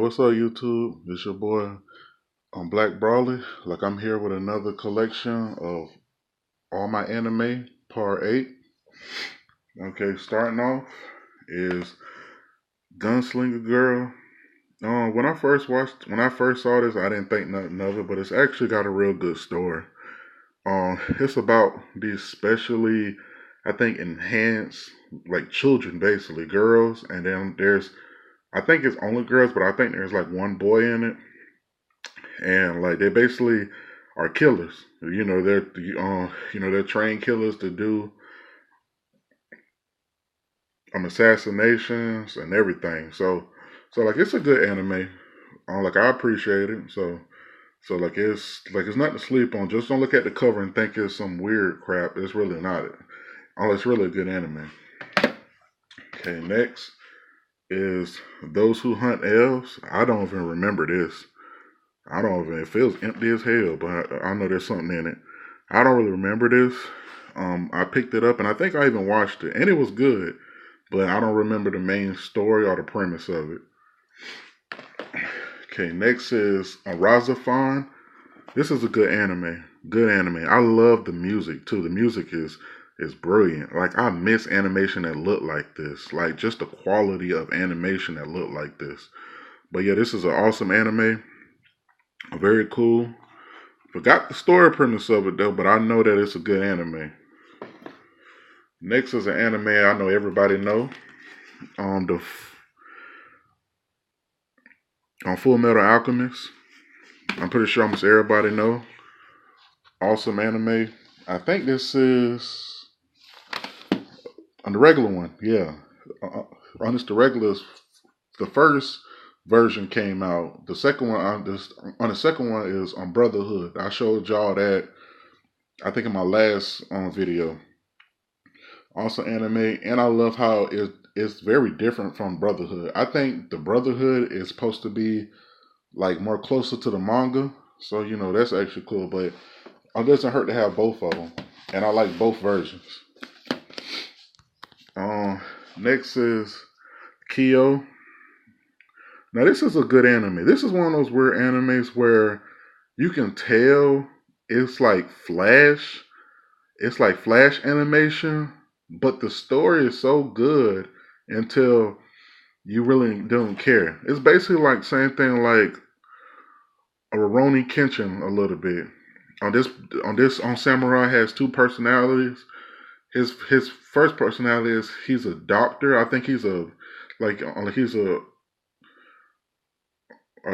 What's up, YouTube? It's your boy, Black Brawley. I'm here with another collection of all my anime, part 8. Okay, starting off is Gunslinger Girl. When I first saw this, I didn't think nothing of it, but it's actually got a real good story. It's about these specially, I think, enhanced, like children, basically, girls, and then I think it's only girls, but I think there's like one boy in it, and like they basically are killers. They're trained killers to do assassinations and everything. So like it's a good anime. I appreciate it. So it's nothing to sleep on. Just don't look at the cover and think it's some weird crap. It's really not it. It's really a good anime. Okay, next is Those Who Hunt Elves. I don't even remember this. I don't even. It feels empty as hell, but I know there's something in it. I don't really remember this. I picked it up and I think I even watched it, and it was good, but I don't remember the main story or the premise of it. Okay, next is Razafon. This is a good anime. Good anime. I love the music too. The music is brilliant. Like I miss animation that looked like this. Like just the quality of animation that looked like this. But yeah, this is an awesome anime. Very cool. Forgot the story premise of it though, but I know that it's a good anime. Next is an anime I know everybody know. On Full Metal Alchemist. I'm pretty sure almost everybody know. Awesome anime. I think this is on the regular one. Yeah, on this the regular. The first version came out. The second one on the second one is on Brotherhood. I showed y'all that I think in my last video. Also anime, and I love how it's very different from Brotherhood. I think the Brotherhood is supposed to be like more closer to the manga, so that's actually cool. But it doesn't hurt to have both of them, and I like both versions. Next is Kyo. Now this is a good anime. This is one of those weird animes where you can tell it's like Flash. It's like Flash animation, but the story is so good until you really don't care. It's basically like same thing like a Rurouni Kenshin a little bit. On Samurai has two personalities. His first personality is he's a doctor. I think he's a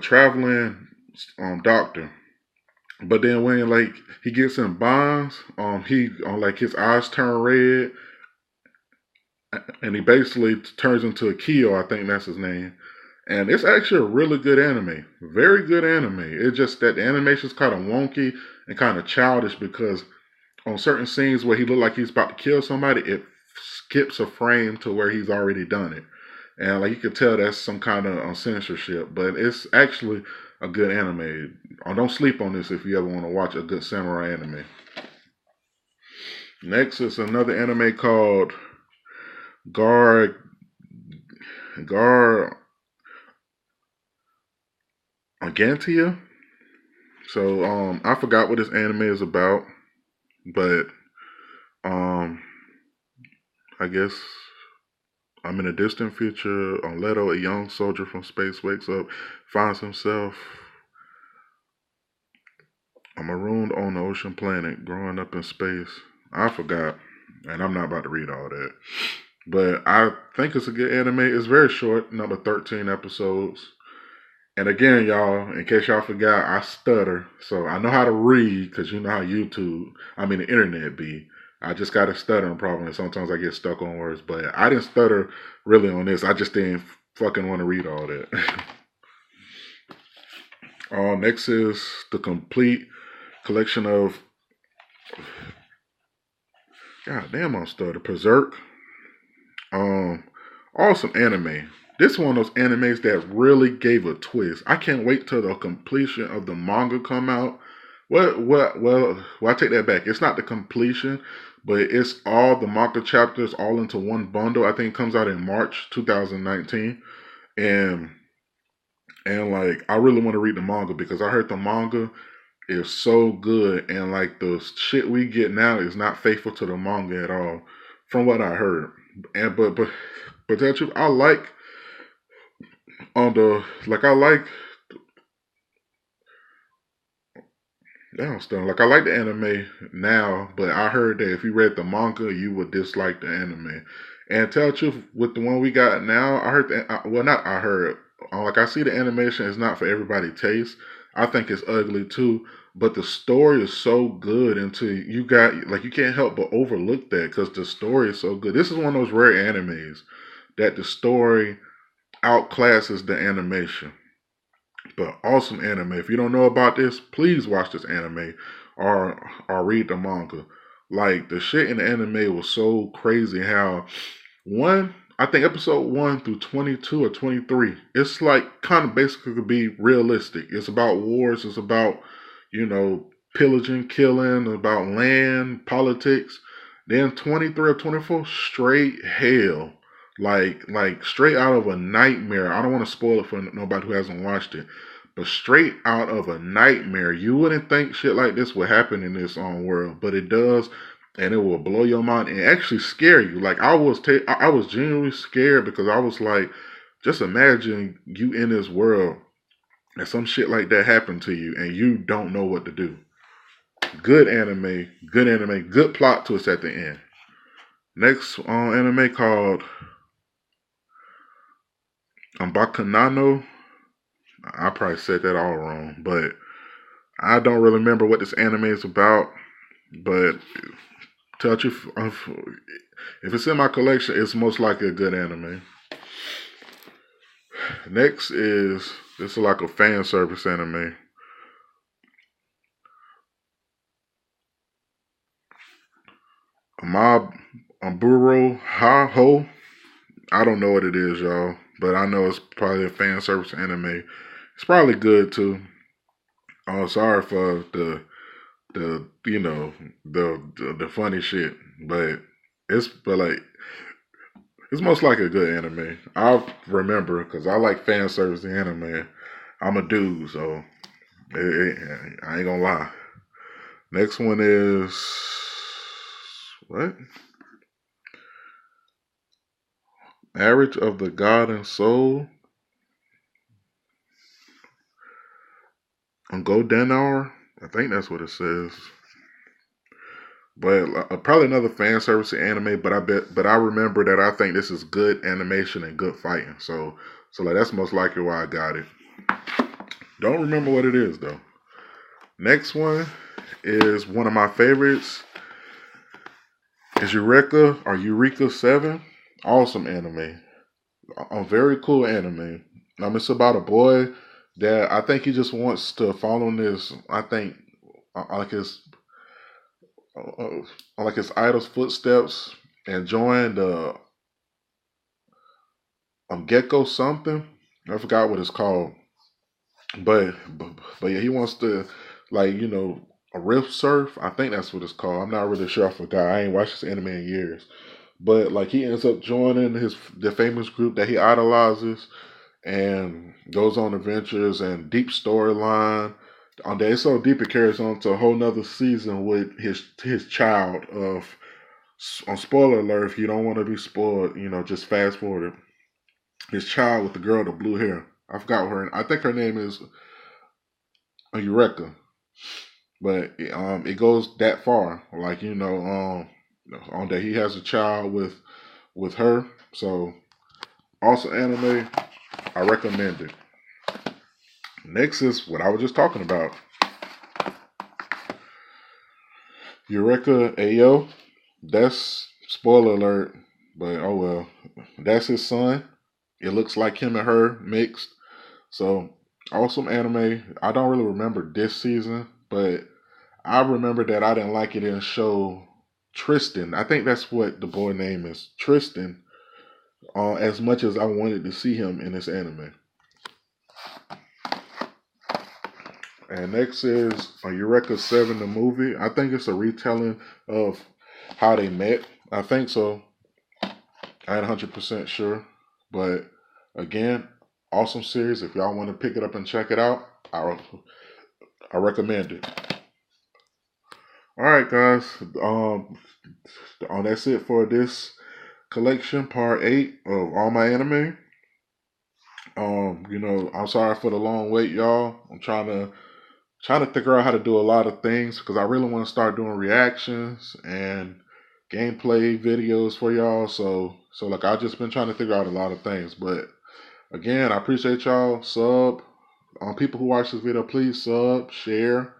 traveling doctor. But then when like he gets in bonds, he like his eyes turn red, and he basically turns into a Kyo. I think that's his name. And it's actually a really good anime. Very good anime. It's just that the animation's kind of wonky and kind of childish because on certain scenes where he looked like he's about to kill somebody, it skips a frame to where he's already done it. And like you can tell that's some kind of censorship, but it's actually a good anime. Don't sleep on this if you ever want to watch a good samurai anime. Next is another anime called Gar Agantia. So I forgot what this anime is about, but I guess I'm in a distant future. On Leto, a young soldier from space wakes up, finds himself marooned on the ocean planet, growing up in space. I forgot, and I'm not about to read all that. But I think it's a good anime. It's very short, number 13 episodes. And again, y'all, in case y'all forgot, I stutter. So I know how to read because you know how the internet be. I just got a stuttering problem. And sometimes I get stuck on words. But I didn't stutter really on this. I just didn't fucking want to read all that. Next is the complete collection of... God damn, I'm stuttering. Berserk. Awesome anime. This is one of those animes that really gave a twist. I can't wait till the completion of the manga come out. Well, I take that back. It's not the completion, but it's all the manga chapters all into one bundle. I think it comes out in March 2019. And And like, I really want to read the manga because I heard the manga is so good, and like the shit we get now is not faithful to the manga at all, from what I heard. And but that truth, I like on the like I like damn stuff. Like I like the anime now, but I heard that if you read the manga, you would dislike the anime. And tell the truth, with the one we got now, I heard that. Well, not I heard. Like I see the animation is not for everybody taste. I think it's ugly too. But the story is so good until you got like you can't help but overlook that because the story is so good. This is one of those rare animes that the story outclasses the animation. But awesome anime. If you don't know about this, please watch this anime or read the manga. Like the shit in the anime was so crazy how one I think episode 1 through 22 or 23, it's like kind of basically could be realistic. It's about wars, it's about, pillaging, killing, about land, politics. Then 23 or 24, straight hell. Like straight out of a nightmare. I don't want to spoil it for nobody who hasn't watched it. But straight out of a nightmare. You wouldn't think shit like this would happen in this world, but it does, and it will blow your mind and actually scare you. Like I was genuinely scared because I was like, just imagine you in this world and some shit like that happened to you and you don't know what to do. Good anime, good plot twist at the end. Next anime called Bakanano. I probably said that all wrong, but I don't really remember what this anime is about. But tell you, if it's in my collection, it's most likely a good anime. Next is this is like a fan service anime. Mob Amburo Ha Ho. I don't know what it is, y'all, but I know it's probably a fan service anime. It's probably good too. Oh, sorry for the funny shit, but like it's most likely a good anime. I remember because I like fan service anime. I'm a dude, so I ain't gonna lie. Next one is what? Marriage of the God and Soul on Golden Hour. I think that's what it says. But probably another fan service anime. But I remember that I think this is good animation and good fighting. So like that's most likely why I got it. Don't remember what it is though. Next one is one of my favorites. Is Eureka 7. Awesome anime. A very cool anime. It's about a boy that I think he just wants to follow in his, I think, like his idol's footsteps and join the Gecko something. I forgot what it's called, but yeah, he wants to a riff surf. I think that's what it's called. I'm not really sure. I forgot. I ain't watched this anime in years. But like he ends up joining the famous group that he idolizes and goes on adventures and deep storyline. On that, it's so deep it carries on to a whole nother season with his child. On spoiler alert, if you don't want to be spoiled, just fast forward it. His child with the girl with the blue hair. I forgot her. I think her name is Eureka. But it goes that far. Like on that he has a child with her. So also anime, I recommend it. Next is what I was just talking about. Eureka Ayo. That's spoiler alert, but oh well. That's his son. It looks like him and her mixed. So awesome anime. I don't really remember this season, but I remember that I didn't like it in show Tristan. I think that's what the boy name is. Tristan. As much as I wanted to see him in this anime. And next is Eureka 7, the movie. I think it's a retelling of how they met. I think so. I ain't 100% sure. But again, awesome series. If y'all want to pick it up and check it out, I recommend it. All right, guys. That's it for this collection, part 8 of all my anime. I'm sorry for the long wait, y'all. I'm trying to figure out how to do a lot of things because I really want to start doing reactions and gameplay videos for y'all. So like I've just been trying to figure out a lot of things. But again, I appreciate y'all. Sub. People who watch this video, please sub, share,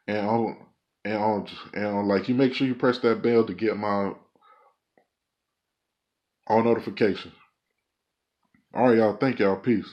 and like you make sure you press that bell to get my all notifications. All right, y'all. Thank y'all. Peace.